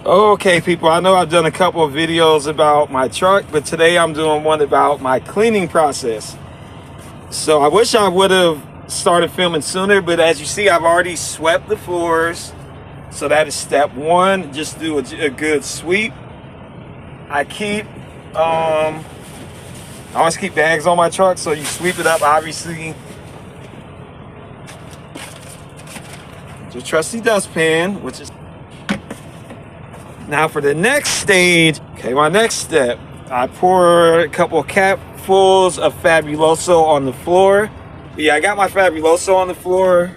Okay, people, I know I've done a couple of videos about my truck, but today I'm doing one about my cleaning process. So I wish I would have started filming sooner, but as you see, I've already swept the floors. So that is step one. Just do a good sweep. I always keep bags on my truck, so you sweep it up, obviously. The trusty dustpan, which is... Now for the next stage, okay, my next step, I pour a couple of capfuls of Fabuloso on the floor. Yeah, I got my Fabuloso on the floor.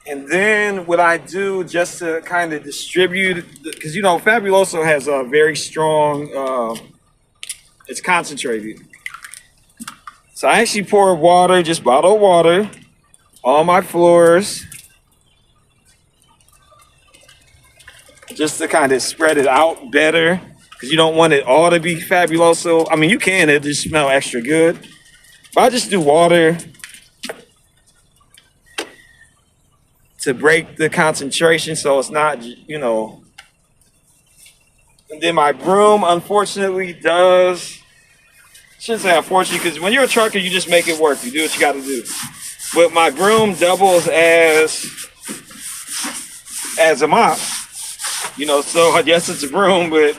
And then what I do just to kind of distribute, because you know, Fabuloso has a very strong, it's concentrated. So I actually pour water, just bottled water, on my floors. Just to kind of spread it out better, because you don't want it all to be Fabuloso. I mean, you can, it just smell extra good. But I just do water to break the concentration so it's not, you know. And then my broom, unfortunately, does, I shouldn't say unfortunately, because when you're a trucker, you just make it work. You do what you got to do. But my broom doubles as a mop. You know, so yes, it's a broom, but,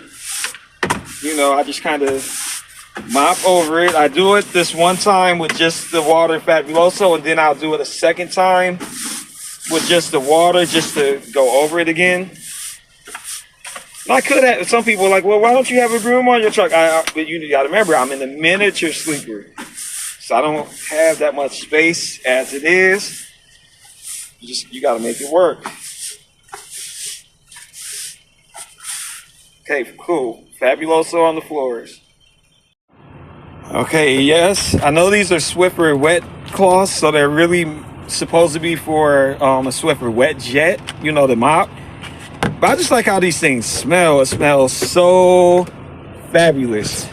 you know, I just kind of mop over it. I do it this one time with just the water Fabuloso, and then I'll do it a second time with just the water, just to go over it again. And I could have, some people are like, well, why don't you have a broom on your truck? But you got to remember, I'm in the miniature sleeper, so I don't have that much space as it is. You got to make it work. Okay, cool. Fabuloso on the floors. Okay, yes, I know these are Swiffer wet cloths, so they're really supposed to be for a Swiffer wet jet, you know, the mop. But I just like how these things smell. It smells so fabulous.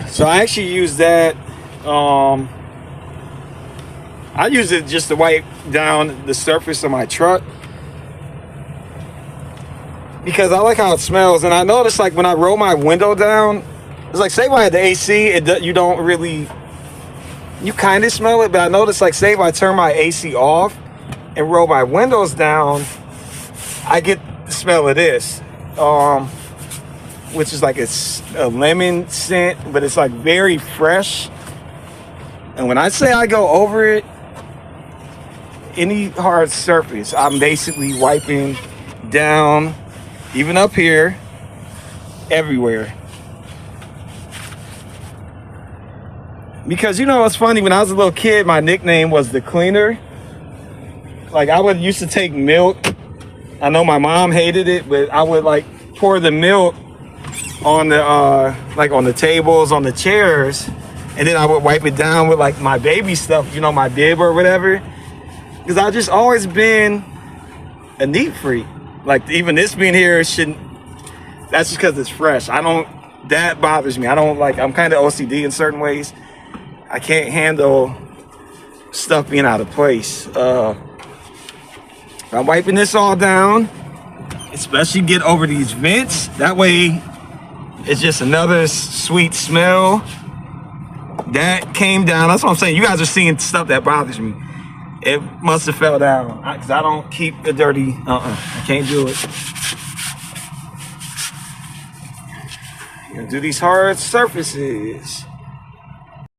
So I actually use that. I use it just to wipe down the surface of my truck, because I like how it smells. And I notice, like, when I roll my window down, it's like, say if I had the AC, you don't really, you kind of smell it, but I notice, like, say if I turn my AC off and roll my windows down, I get the smell of this, which is like a lemon scent, but it's like very fresh. And when I say I go over it, any hard surface, I'm basically wiping down, even up here, everywhere. Because, you know, it's funny, when I was a little kid, my nickname was the cleaner. Like, I would used to take milk. I know my mom hated it, but I would, like, pour the milk on the, like, on the tables, on the chairs, and then I would wipe it down with, like, my baby stuff, you know, my bib or whatever. Because I've just always been a neat freak. Like, even this being here shouldn't, that's just because it's fresh. That bothers me. I'm kind of OCD in certain ways. I can't handle stuff being out of place. I'm wiping this all down, especially get over these vents. That way, it's just another sweet smell. That came down. That's what I'm saying. You guys are seeing stuff that bothers me. It must have fell down, because I don't keep the dirty. I can't do it. I'm gonna do these hard surfaces.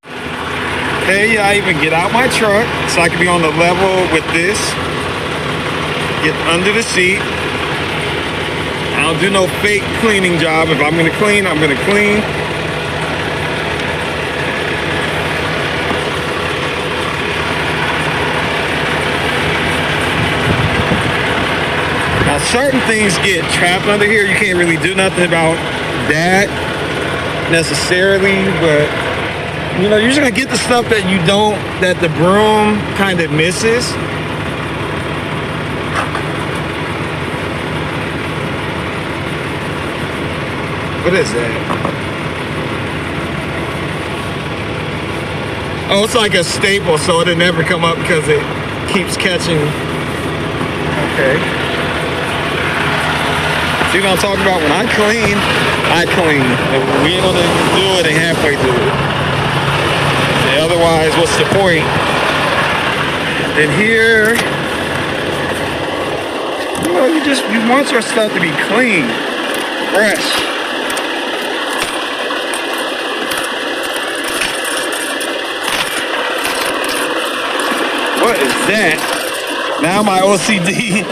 Okay, I even get out my truck so I can be on the level with this. Get under the seat. I don't do no fake cleaning job. If I'm gonna clean, I'm gonna clean. Now, certain things get trapped under here. You can't really do nothing about that necessarily, but you know, you're just gonna get the stuff that the broom kind of misses. What is that? Oh, it's like a staple, so it'll never come up because it keeps catching Okay. See what I'm talking about? When I clean, I clean. If we ain't gonna do it and halfway through it. And otherwise, what's the point? And here, you know, you want your stuff to be clean, fresh. What is that? Now my OCD,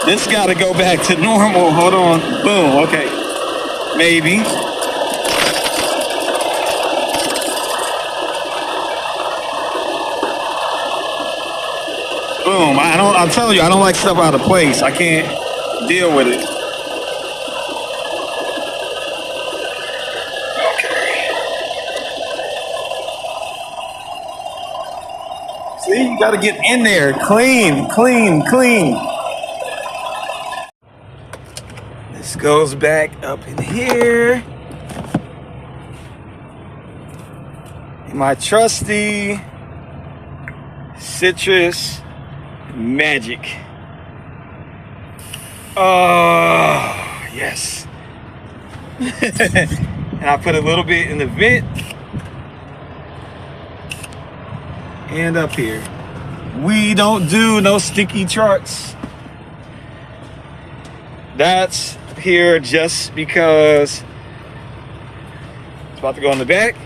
this gotta go back to normal. Hold on. Boom. Okay. Maybe. Boom. I'm telling you, I don't like stuff out of place. I can't deal with it. See, you gotta get in there. Clean, clean, clean. This goes back up in here. My trusty citrus magic. Oh, yes. And I put a little bit in the vent. And up here. We don't do no sticky charts. That's here just because it's about to go in the back.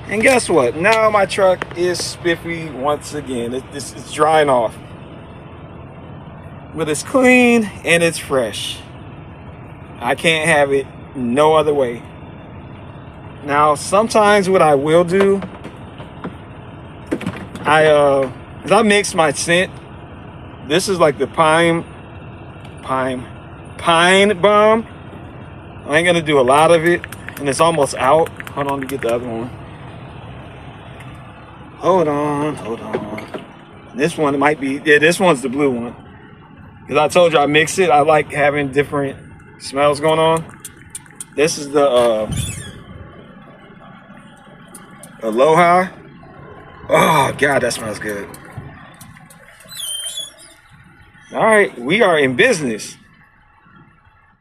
And guess what? Now my truck is spiffy once again. It's drying off. But it's clean and it's fresh. I can't have it no other way. Now, sometimes what I will do, I mix my scent. This is like the pine bomb. I ain't gonna do a lot of it, and it's almost out. Hold on to get the other one. Hold on. This one might be, yeah, this one's the blue one. Because I told you I mix it. I like having different smells going on. This is the Aloha. Oh, God, that smells good. All right, we are in business.